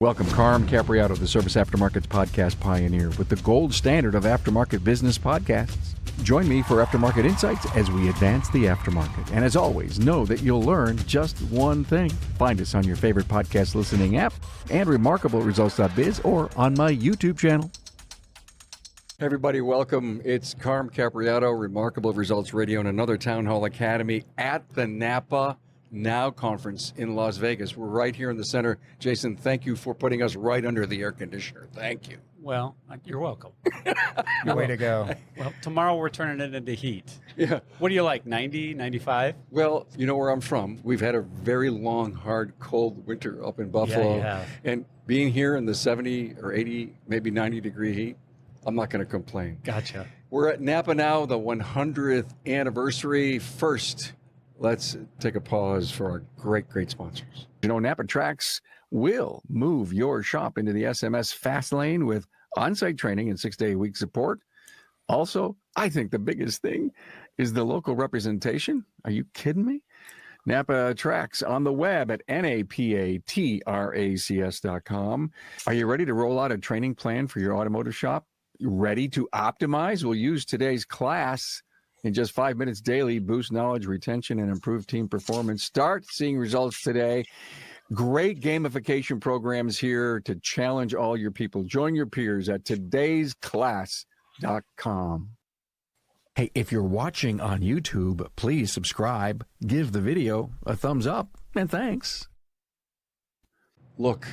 Welcome, Carm Capriato, the Service Aftermarkets podcast pioneer with the gold standard of aftermarket business podcasts. Join me for Aftermarket Insights as we advance the aftermarket. And as always, know that you'll learn just one thing. Find us on your favorite podcast listening app and remarkableresults.biz or on my YouTube channel. Hey everybody, welcome. It's Carm Capriato, Remarkable Results Radio, and another Town Hall Academy at the NAPA Now Conference in Las Vegas. We're right here in the center. Jason, thank you for putting us right under the air conditioner. Thank you. Well, you're welcome. Way to go. Well, tomorrow we're turning it into heat. Yeah. What do you like, 90, 95? Well, you know where I'm from. We've had a very long, hard, cold winter up in Buffalo. Yeah, you have. And being here in the 70 or 80, maybe 90 degree heat, I'm not going to complain. Gotcha. We're at NAPA Now, the 100th anniversary. First, let's take a pause for our great sponsors. You know, NAPA Tracks will move your shop into the SMS fast lane with on-site training and 6-day-a-week support. Also, I think the biggest thing is the local representation. Are you kidding me? NAPA Tracks on the web at napatracs.com. Are you ready to roll out a training plan for your automotive shop? You ready to optimize? We'll use today's class in just 5 minutes daily, boost knowledge, retention, and improve team performance. Start seeing results today. Great gamification programs here to challenge all your people. Join your peers at todaysclass.com. Hey, if you're watching on YouTube, please subscribe, give the video a thumbs up, and thanks. Look,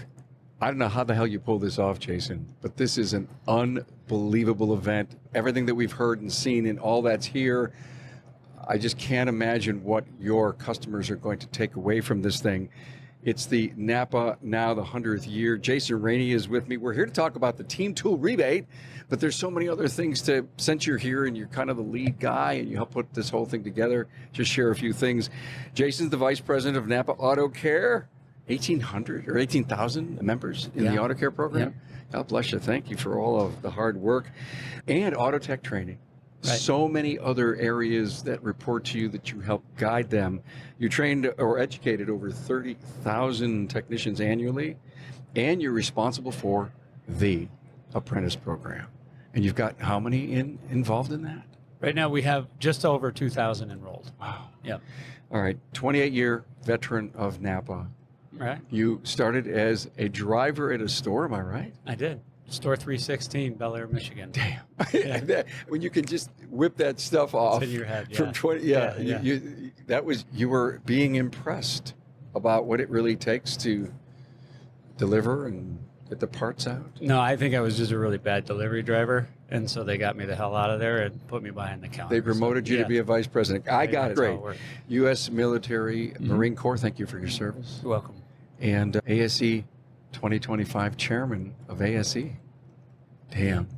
I don't know how the hell you pull this off, Jason, but this is an unbelievable event. Everything that we've heard and seen and all that's here, I just can't imagine what your customers are going to take away from this thing. It's the NAPA Now, the 100th year. Jason Rainey is with me. We're here to talk about the Team Tool Rebate, but there's so many other things to, since you're here and you're kind of the lead guy and you help put this whole thing together, just share a few things. Jason's the Vice President of NAPA Auto Care. 1,800 or 18,000 members in the Auto Care program. Yeah. God bless you. Thank you for all of the hard work and auto tech training. Right. So many other areas that report to you that you help guide them. You trained or educated over 30,000 technicians annually, and you're responsible for the apprentice program. And you've got how many involved in that? Right now we have just over 2,000 enrolled. Wow. Yep. All right. 28-year veteran of NAPA. Right. You started as a driver at a store, am I right? I did. Store 316, Bel Air, Michigan. Damn. Yeah. When you can just whip that stuff off in your head, from 20, you were being impressed about what it really takes to deliver and get the parts out? No, I think I was just a really bad delivery driver, and so they got me the hell out of there and put me behind the counter. They promoted you to be a vice president. I got it. Great. U.S. military, Marine Corps, thank you for your service. You're welcome. And ASE 2025 chairman of ASE. Damn.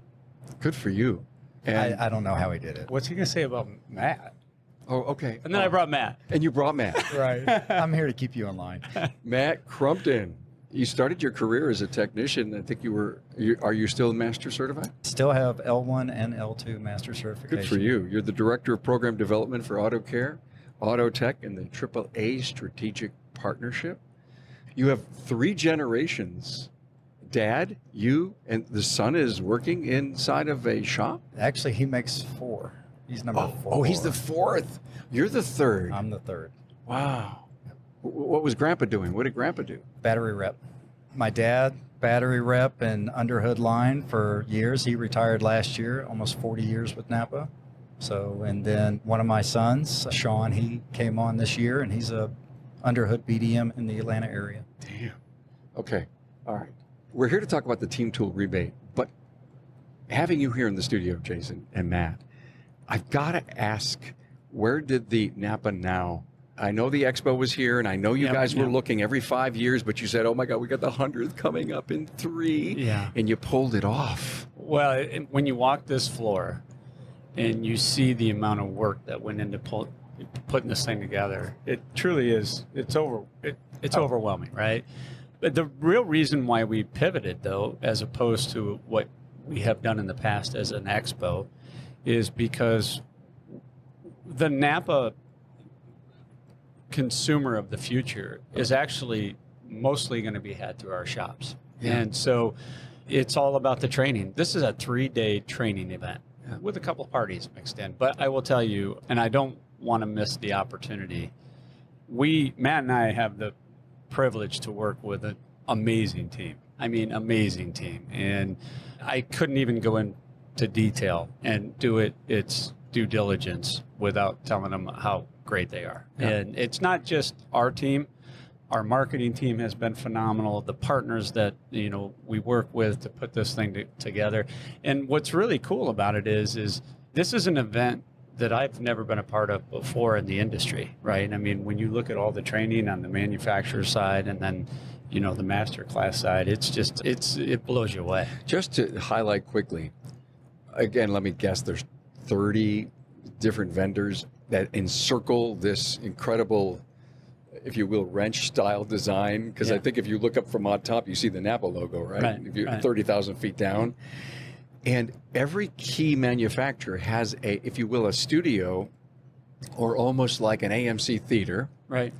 Good for you. And I don't know how he did it. What's he going to say about Matt? Oh, okay. And then I brought Matt. And you brought Matt. Right. I'm here to keep you in line. Matt Crumpton. You started your career as a technician. I think are you still master certified? Still have L1 and L2 master certification. Good for you. You're the director of program development for Auto Care, Auto Tech, and the AAA Strategic Partnership. You have 3 generations. Dad, you, and the son is working inside of a shop? Actually, he makes 4. He's number 4. Oh, he's the 4th. You're the 3rd. I'm the 3rd. Wow. What was Grandpa doing? What did Grandpa do? Battery rep. My dad, battery rep and underhood line for years. He retired last year, almost 40 years with NAPA. So, and then one of my sons, Sean, he came on this year, and he's a underhood BDM in the Atlanta area. Damn. Okay. All right. We're here to talk about the Team Tool Rebate, but having you here in the studio, Jason and Matt, I've got to ask, where did the NAPA Now? I know the expo was here, and I know you guys were looking every 5 years, but you said, oh my God, we got the 100th coming up in 3. Yeah. And you pulled it off. Well, when you walk this floor and you see the amount of work that went into putting this thing together, it truly is, it's overwhelming, right? But the real reason why we pivoted, though, as opposed to what we have done in the past as an expo, is because the NAPA consumer of the future is actually mostly going to be had through our shops. Yeah. And so it's all about the training. This is a 3-day training event with a couple of parties mixed in. But I will tell you, and I don't want to miss the opportunity, Matt and I have the privilege to work with an amazing team. I mean, amazing team. And I couldn't even go into detail and do its due diligence without telling them how great they are. Yeah. And it's not just our team. Our marketing team has been phenomenal. The partners that we work with to put this thing together. And what's really cool about it is this is an event that I've never been a part of before in the industry, right? I mean, when you look at all the training on the manufacturer side and then the master class side, it blows you away. Just to highlight quickly, again, let me guess, there's 30 different vendors that encircle this incredible, if you will, wrench style design. Because I think if you look up from on top, you see the NAPA logo, right? If you're 30,000 feet down. And every key manufacturer has if you will, a studio or almost like an AMC theater. Right.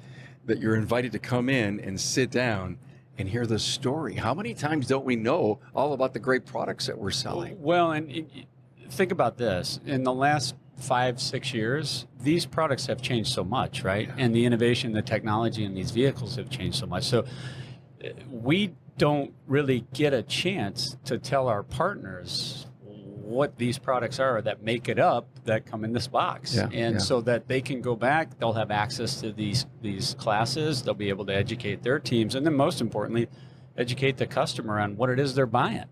That you're invited to come in and sit down and hear the story. How many times don't we know all about the great products that we're selling? Well, and think about this. In the last 5-6 years, these products have changed so much, right? Yeah. And the innovation, the technology in these vehicles have changed so much. So we don't really get a chance to tell our partners what these products are that make it up, that come in this box. So that they can go back, they'll have access to these classes, they'll be able to educate their teams, and then most importantly, educate the customer on what it is they're buying.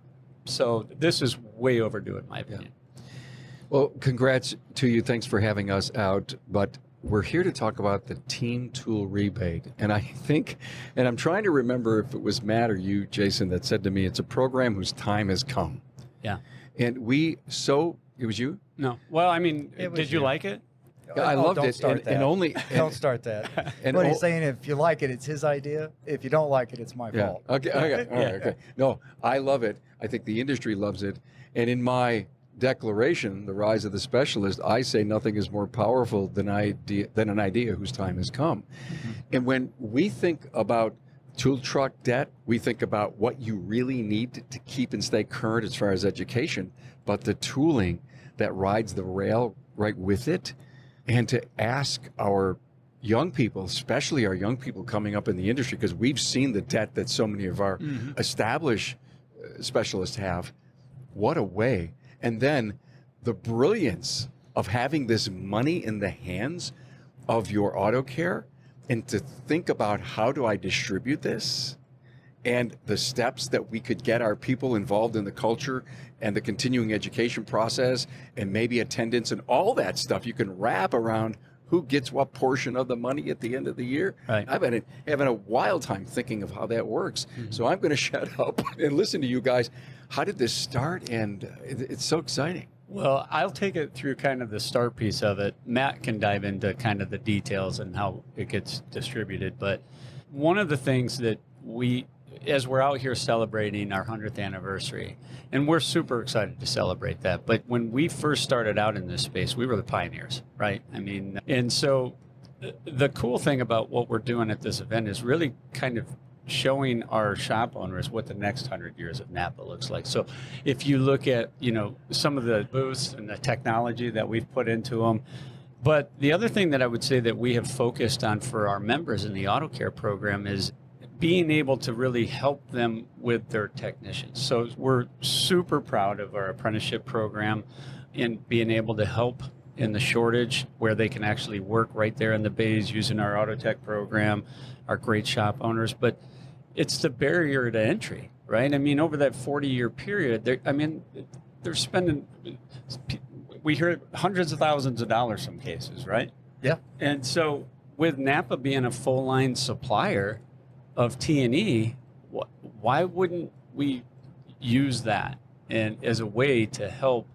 So this is way overdue in my opinion. Well, congrats to you. Thanks for having us out. But we're here to talk about the Team Tool Rebate. And I think, and I'm trying to remember if it was Matt or you, Jason, that said to me, it's a program whose time has come. Yeah. And it was you? No. Well, I mean, did you like it? I loved it. Start that. Don't start that. And what he's saying, if you like it, it's his idea. If you don't like it, it's my fault. Okay. All right. Okay. No, I love it. I think the industry loves it. And in my declaration, The Rise of the Specialist, I say nothing is more powerful than an idea whose time has come. Mm-hmm. And when we think about tool truck debt, we think about what you really need to keep and stay current as far as education, but the tooling that rides the rail right with it, and to ask our young people, especially our young people coming up in the industry, because we've seen the debt that so many of our established specialists have. What a way. And then the brilliance of having this money in the hands of your auto care, and to think about how do I distribute this, and the steps that we could get our people involved in the culture and the continuing education process, and maybe attendance and all that stuff you can wrap around who gets what portion of the money at the end of the year. Right. I've been having a wild time thinking of how that works. So I'm going to shut up and listen to you guys. How did this start? And it's so exciting. Well, I'll take it through kind of the start piece of it. Matt can dive into kind of the details and how it gets distributed. But one of the things that as we're out here celebrating our 100th anniversary, and we're super excited to celebrate that. But when we first started out in this space, we were the pioneers, right? I mean, and so the cool thing about what we're doing at this event is really kind of showing our shop owners what the next 100 years of NAPA looks like. So if you look at, some of the booths and the technology that we've put into them, but the other thing that I would say that we have focused on for our members in the Auto Care program is being able to really help them with their technicians. So we're super proud of our apprenticeship program and being able to help in the shortage where they can actually work right there in the bays using our Auto Tech program, our great shop owners. But it's the barrier to entry, right? I mean, over that 40-year period, they're spending, we hear hundreds of thousands of dollars some cases, right? Yeah. And so with NAPA being a full-line supplier of T&E, why wouldn't we use that and as a way to help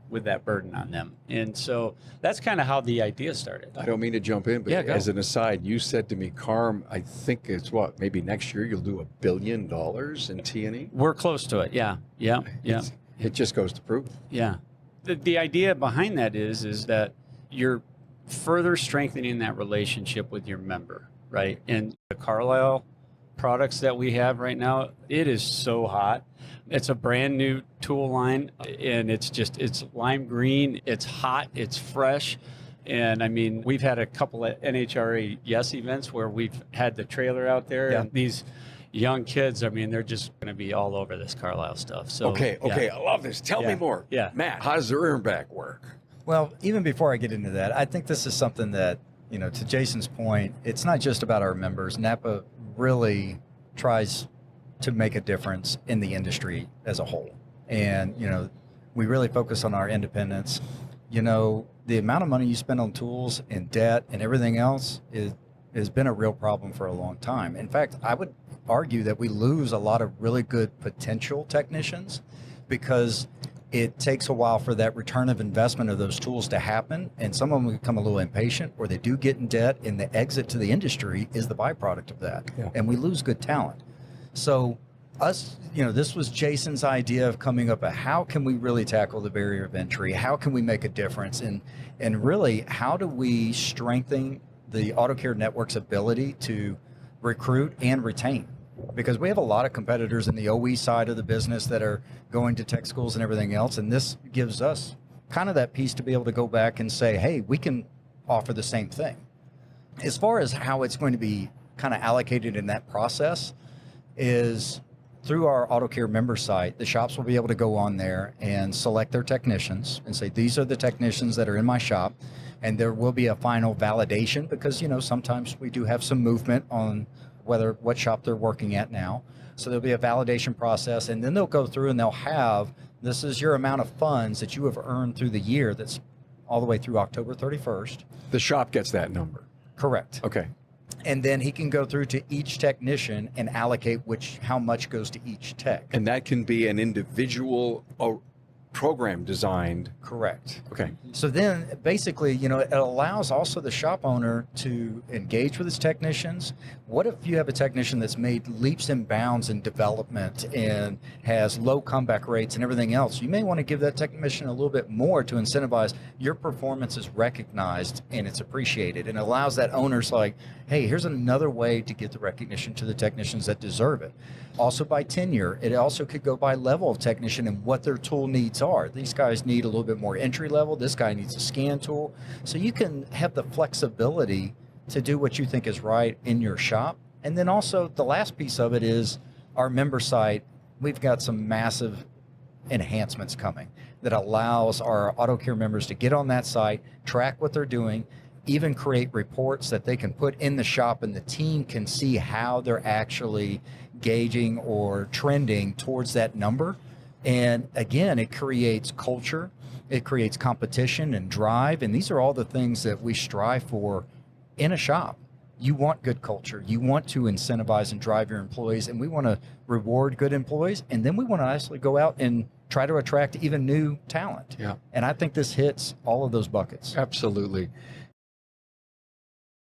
with that burden on them? And so that's kind of how the idea started. I don't mean to jump in, but as an aside, you said to me, Carm, I think it's maybe next year you'll do $1 billion in T&E? We're close to it, yeah. It just goes to prove. Yeah. The idea behind that is that you're further strengthening that relationship with your member, right? And the Carlisle products that we have right now, it is so hot. It's a brand new tool line, and it's lime green, it's hot, it's fresh. And I mean, we've had a couple of NHRA Yes events where we've had the trailer out there, and these young kids, I mean, they're just going to be all over this Carlisle stuff. So okay, I love this. Tell me more. Yeah. Matt, how does the rear back work? Well, even before I get into that, I think this is something that, to Jason's point, it's not just about our members. NAPA really tries to make a difference in the industry as a whole. And, we really focus on our independence. The amount of money you spend on tools and debt and everything else has been a real problem for a long time. In fact, I would argue that we lose a lot of really good potential technicians because it takes a while for that return of investment of those tools to happen. And some of them become a little impatient, or they do get in debt, and the exit to the industry is the byproduct of that. Yeah. And we lose good talent. So this was Jason's idea of coming up with how can we really tackle the barrier of entry? How can we make a difference? And really, how do we strengthen the Auto Care Network's ability to recruit and retain? Because we have a lot of competitors in the OE side of the business that are going to tech schools and everything else. And this gives us kind of that piece to be able to go back and say, hey, we can offer the same thing. As far as how it's going to be kind of allocated in that process is through our Auto Care member site, the shops will be able to go on there and select their technicians and say, these are the technicians that are in my shop. And there will be a final validation because, sometimes we do have some movement on what shop they're working at now. So there'll be a validation process, and then they'll go through and they'll have, this is your amount of funds that you have earned through the year that's all the way through October 31st. The shop gets that number. Correct. Okay. And then he can go through to each technician and allocate how much goes to each tech. And that can be an individual program designed. Correct. Okay. So then basically, it allows also the shop owner to engage with his technicians. What if you have a technician that's made leaps and bounds in development and has low comeback rates and everything else? You may want to give that technician a little bit more to incentivize your performance is recognized and it's appreciated, and allows that owner's like, hey, here's another way to give the recognition to the technicians that deserve it. Also by tenure, it also could go by level of technician and what their tool needs are. These guys need a little bit more entry level. This guy needs a scan tool. So you can have the flexibility to do what you think is right in your shop. And then also the last piece of it is our member site. We've got some massive enhancements coming that allows our Auto Care members to get on that site, track what they're doing, even create reports that they can put in the shop, and the team can see how they're actually gauging or trending towards that number. And again, it creates culture, it creates competition and drive, and these are all the things that we strive for in a shop. You want good culture, you want to incentivize and drive your employees, and we want to reward good employees, and then we want to actually go out and try to attract even new talent. Yeah. And I think this hits all of those buckets. Absolutely.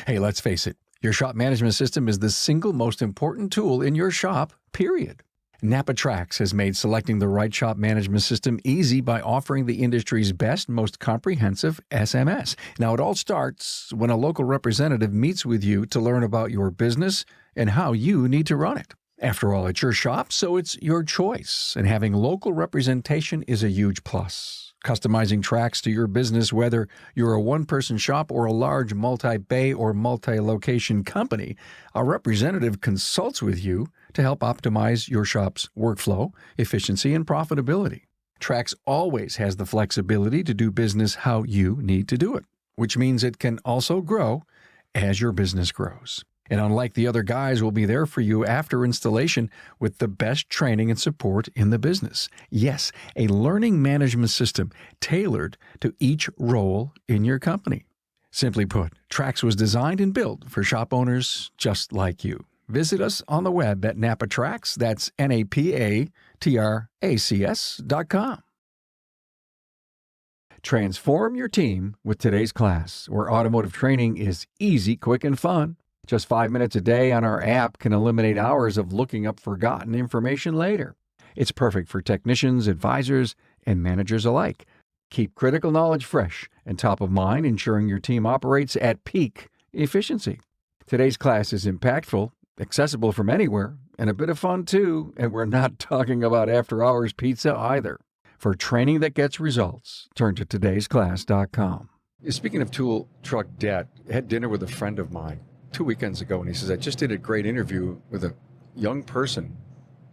Hey, let's face it, your shop management system is the single most important tool in your shop, period. NAPA Trax has made selecting the right shop management system easy by offering the industry's best, most comprehensive SMS. Now, it all starts when a local representative meets with you to learn about your business and how you need to run it. After all, it's your shop, so it's your choice, and having local representation is a huge plus. Customizing Trax to your business, whether you're a one-person shop or a large multi-bay or multi-location company, a representative consults with you to help optimize your shop's workflow, efficiency, and profitability. Trax always has the flexibility to do business how you need to do it, which means it can also grow as your business grows. And unlike the other guys, will be there for you after installation with the best training and support in the business. Yes, a learning management system tailored to each role in your company. Simply put, Trax was designed and built for shop owners just like you. Visit us on the web at NAPA Trax, that's NAPATRACS.com. Transform your team with today's class, where automotive training is easy, quick, and fun. Just 5 minutes a day on our app can eliminate hours of looking up forgotten information later. It's perfect for technicians, advisors, and managers alike. Keep critical knowledge fresh and top of mind, ensuring your team operates at peak efficiency. Today's class is impactful accessible from anywhere, and a bit of fun too. And we're not talking about after-hours pizza either. For training that gets results, turn to todaysclass.com. Speaking of tool truck debt, I had dinner with a friend of mine 2 weekends ago, and he says, I just did a great interview with a young person,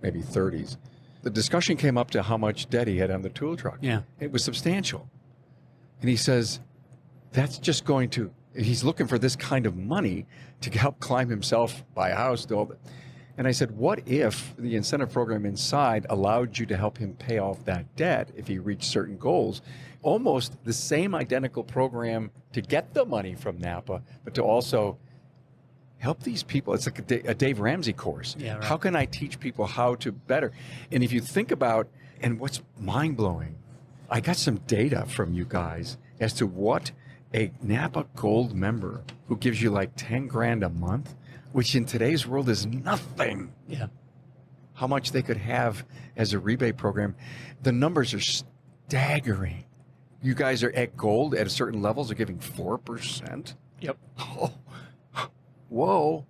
maybe 30s. The discussion came up to how much debt he had on the tool truck. Yeah. It was substantial. And he says, that's just going to, he's looking for this kind of money to help climb himself, buy a house, do all that. And I said, what if the incentive program inside allowed you to help him pay off that debt if he reached certain goals? Almost the same identical program to get the money from NAPA, but to also help these people. It's like a Dave Ramsey course. Yeah, right. How can I teach people how to better? And if you think about, and what's mind-blowing, I got some data from you guys as to what a NAPA Gold member who gives you like 10 grand a month, which in today's world is nothing. Yeah. How much they could have as a rebate program. The numbers are staggering. You guys are at Gold at certain levels are giving 4%. Yep. Oh, whoa.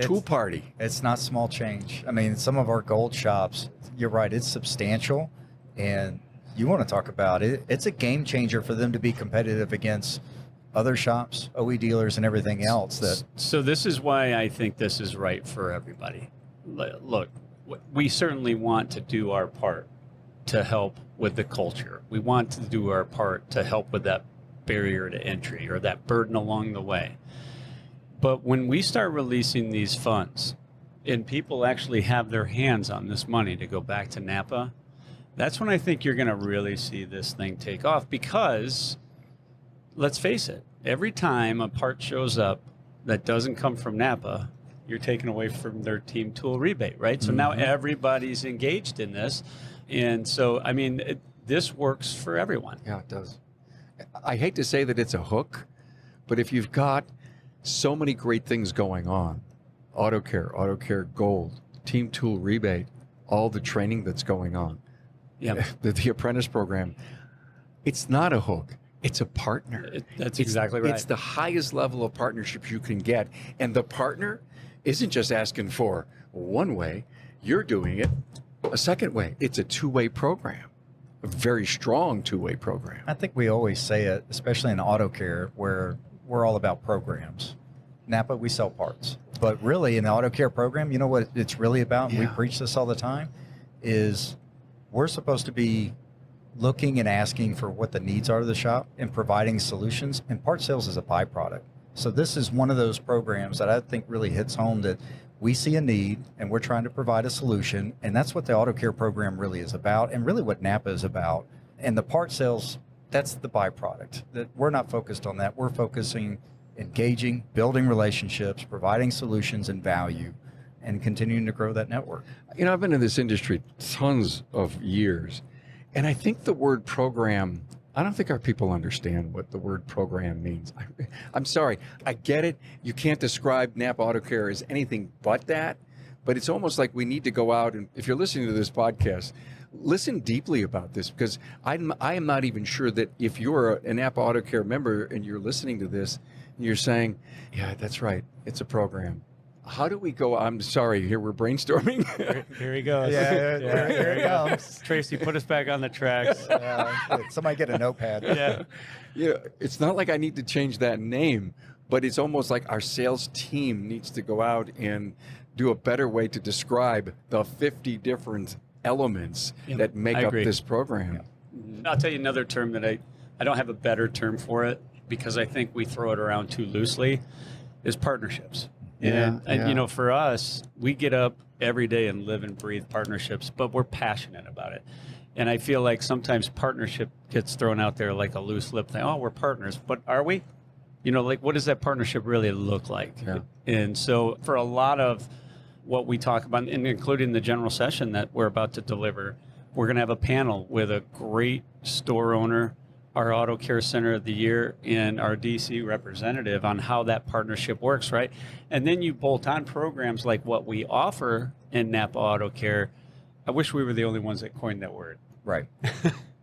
Tool party. It's not small change. I mean, some of our Gold shops, you're right, it's substantial. And you want to talk about it. It's a game changer for them to be competitive against other shops, OE dealers, and everything else. So this is why I think this is right for everybody. Look, we certainly want to do our part to help with the culture. We want to do our part to help with that barrier to entry or that burden along the way. But when we start releasing these funds and people actually have their hands on this money to go back to NAPA, that's when I think you're going to really see this thing take off, because let's face it, every time a part shows up that doesn't come from NAPA, you're taken away from their Team Tool Rebate, right? So now everybody's engaged in this. And so, I mean, this works for everyone. Yeah, it does. I hate to say that it's a hook, but if you've got so many great things going on, Auto Care Gold, Team Tool Rebate, all the training that's going on, the apprentice program, it's not a hook. It's a partner. That's exactly right. It's the highest level of partnerships you can get. And the partner isn't just asking for one way, you're doing it a second way. It's a two-way program, a very strong two-way program. I think we always say it, especially in Auto Care, where we're all about programs. NAPA, we sell parts. But really, in the Auto Care program, you know what it's really about? Yeah. We preach this all the time, is we're supposed to be looking and asking for what the needs are of the shop and providing solutions, and part sales is a byproduct. So this is one of those programs that I think really hits home, that we see a need and we're trying to provide a solution, and that's what the Auto Care program really is about, and really what NAPA is about. And the part sales, that's the byproduct. That we're not focused on that. We're focusing, engaging, building relationships, providing solutions and value, and continuing to grow that network. You know, I've been in this industry tons of years, and I think the word program, I don't think our people understand what the word program means. I'm sorry, I get it. You can't describe NAPA Auto Care as anything but that, but it's almost like we need to go out and, if you're listening to this podcast, listen deeply about this, because I am not even sure that if you're a NAPA Auto Care member and you're listening to this, and you're saying, yeah, that's right, it's a program. How do we go? I'm sorry, here we're brainstorming. Here he goes. Here he comes. Tracy, put us back on the tracks. Somebody get a notepad. Yeah, it's not like I need to change that name, but it's almost like our sales team needs to go out and do a better way to describe the 50 different elements that make up this program. I'll tell you another term that I don't have a better term for it, because I think we throw it around too loosely, is partnerships. And you know, for us, we get up every day and live and breathe partnerships, but we're passionate about it. And I feel like sometimes partnership gets thrown out there like a loose lip thing. Oh, we're partners, but are we? You know, like, what does that partnership really look like? Yeah. And so for a lot of what we talk about, and including the general session that we're about to deliver, we're going to have a panel with a great store owner, our Auto Care Center of the Year, and our DC representative on how that partnership works, right? And then you bolt on programs like what we offer in NAPA Auto Care. I wish we were the only ones that coined that word. Right.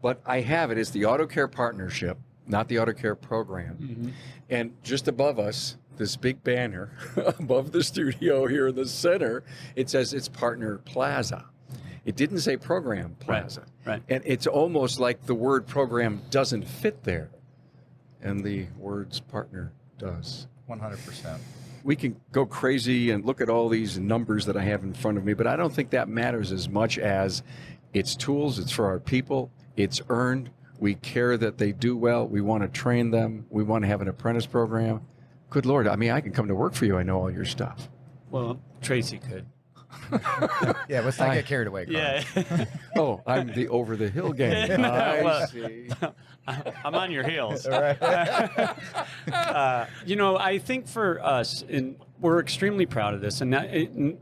But I have it as the Auto Care Partnership, not the Auto Care Program. And just above us, this big banner above the studio here in the center. It says it's Partner Plaza. It didn't say Program Plaza. Right. And it's almost like the word program doesn't fit there. And the words partner does. 100%. We can go crazy and look at all these numbers that I have in front of me, but I don't think that matters as much as it's tools, it's for our people, it's earned. We care that they do well. We want to train them. We want to have an apprentice program. Good Lord, I mean, I can come to work for you. I know all your stuff. Well, Tracy could. Yeah, let's not get carried away, Carl. Yeah. Oh, I'm the over the hill game. I see. I'm on your heels. Right. I think for us, and we're extremely proud of this, and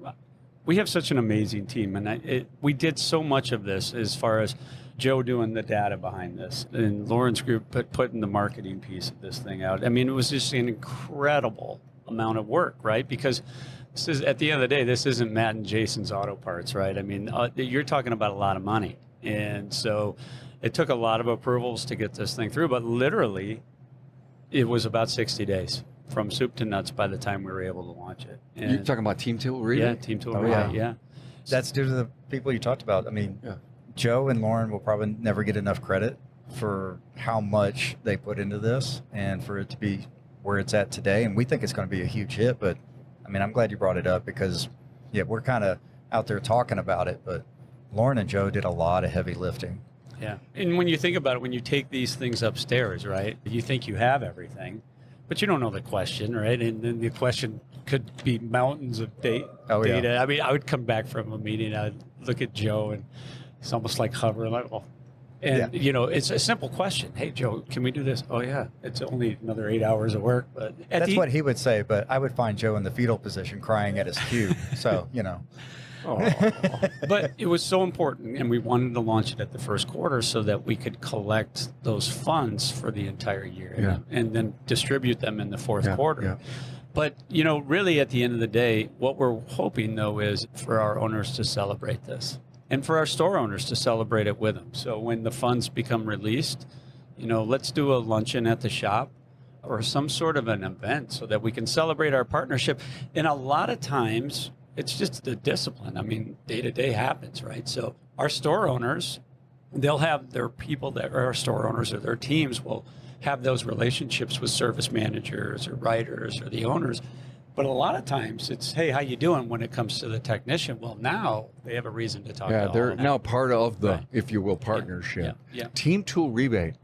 we have such an amazing team, and we did so much of this as far as Joe doing the data behind this, and Lauren's group putting the marketing piece of this thing out. I mean, it was just an incredible amount of work, right? Because this is, at the end of the day, this isn't Matt and Jason's auto parts, right? I mean, you're talking about a lot of money. And so it took a lot of approvals to get this thing through, but literally it was about 60 days from soup to nuts by the time we were able to launch it. And You're talking about Team Tool Rebate? Yeah, Team Tool Rebate, yeah. That's due to the people you talked about. I mean, Joe and Lauren will probably never get enough credit for how much they put into this and for it to be where it's at today. And we think it's going to be a huge hit, but I mean, I'm glad you brought it up because, we're kind of out there talking about it, but Lauren and Joe did a lot of heavy lifting. Yeah. And when you think about it, when you take these things upstairs, right, you think you have everything, but you don't know the question, right? And then the question could be mountains of data. Yeah. I mean, I would come back from a meeting, I'd look at Joe, and it's almost like hovering, like, oh. And, it's a simple question. Hey, Joe, can we do this? Oh, yeah. It's only another 8 hours of work. But that's what he would say, but I would find Joe in the fetal position crying at his cube. So, But it was so important, and we wanted to launch it at the first quarter so that we could collect those funds for the entire year and then distribute them in the fourth quarter. Yeah. But, really at the end of the day, what we're hoping, though, is for our owners to celebrate this. And for our store owners to celebrate it with them. So when the funds become released, let's do a luncheon at the shop or some sort of an event so that we can celebrate our partnership. And a lot of times, it's just the discipline. I mean, day-to-day happens, right? So our store owners, they'll have their people that are our store owners or their teams will have those relationships with service managers or writers or the owners. But a lot of times it's, hey, how you doing when it comes to the technician? Well, now they have a reason to talk to all they're of them. now part of the, if you will, partnership. Yeah. Team Tool Rebate.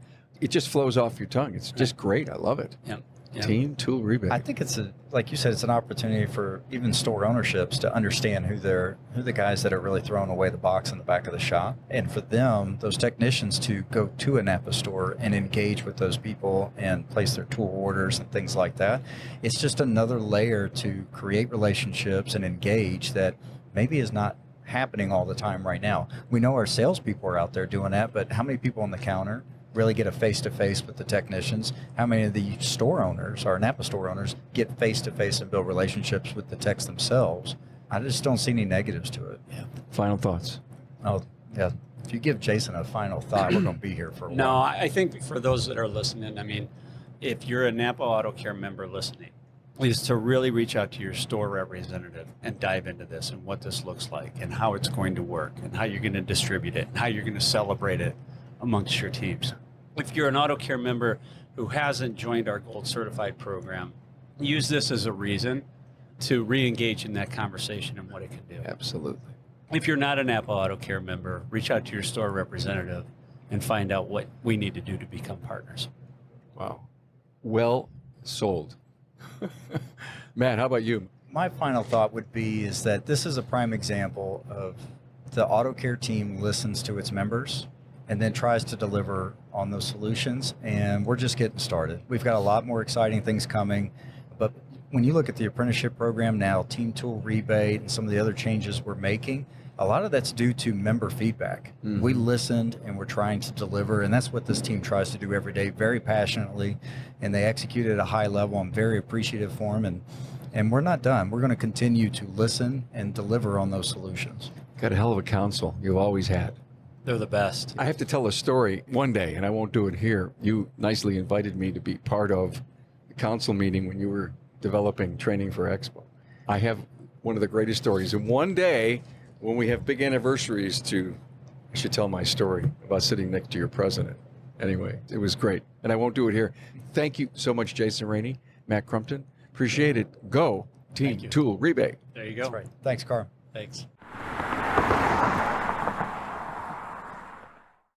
It just flows off your tongue. It's just great. I love it. Yeah. Team Tool Rebate. I think it's like you said, it's an opportunity for even store ownerships to understand who the guys that are really throwing away the box in the back of the shop, and for them, those technicians to go to a NAPA store and engage with those people and place their tool orders and things like that. It's just another layer to create relationships and engage that maybe is not happening all the time right now. We know our salespeople are out there doing that, but how many people on the counter really get a face-to-face with the technicians? How many of the store owners, our NAPA store owners, get face-to-face and build relationships with the techs themselves? I just don't see any negatives to it. Yeah. Final thoughts? Oh, yeah. If you give Jason a final thought, we're going to be here for a while. No, I think for those that are listening, I mean, if you're a NAPA Auto Care member listening, is to really reach out to your store representative and dive into this and what this looks like and how it's going to work and how you're going to distribute it and how you're going to celebrate it amongst your teams. If you're an Auto Care member who hasn't joined our Gold Certified program, use this as a reason to re-engage in that conversation and what it can do. Absolutely. If you're not a NAPA Auto Care member, reach out to your store representative and find out what we need to do to become partners. Wow. Well sold. Matt, how about you? My final thought would be is that this is a prime example of the Auto Care team listens to its members and then tries to deliver on those solutions. And we're just getting started. We've got a lot more exciting things coming. But when you look at the apprenticeship program now, Team Tool Rebate, and some of the other changes we're making, a lot of that's due to member feedback. Mm-hmm. We listened and we're trying to deliver, and that's what this team tries to do every day, very passionately, and they execute at a high level. I'm very appreciative for them, and we're not done. We're going to continue to listen and deliver on those solutions. Got a hell of a council. You've always had. They're the best. I have to tell a story one day, and I won't do it here. You nicely invited me to be part of the council meeting when you were developing training for Expo. I have one of the greatest stories. And one day, when we have big anniversaries I should tell my story about sitting next to your president. Anyway, it was great. And I won't do it here. Thank you so much, Jason Rainey, Matt Crumpton. Appreciate it. Go, Team Tool Rebate. There you go. That's right. Thanks, Carl. Thanks.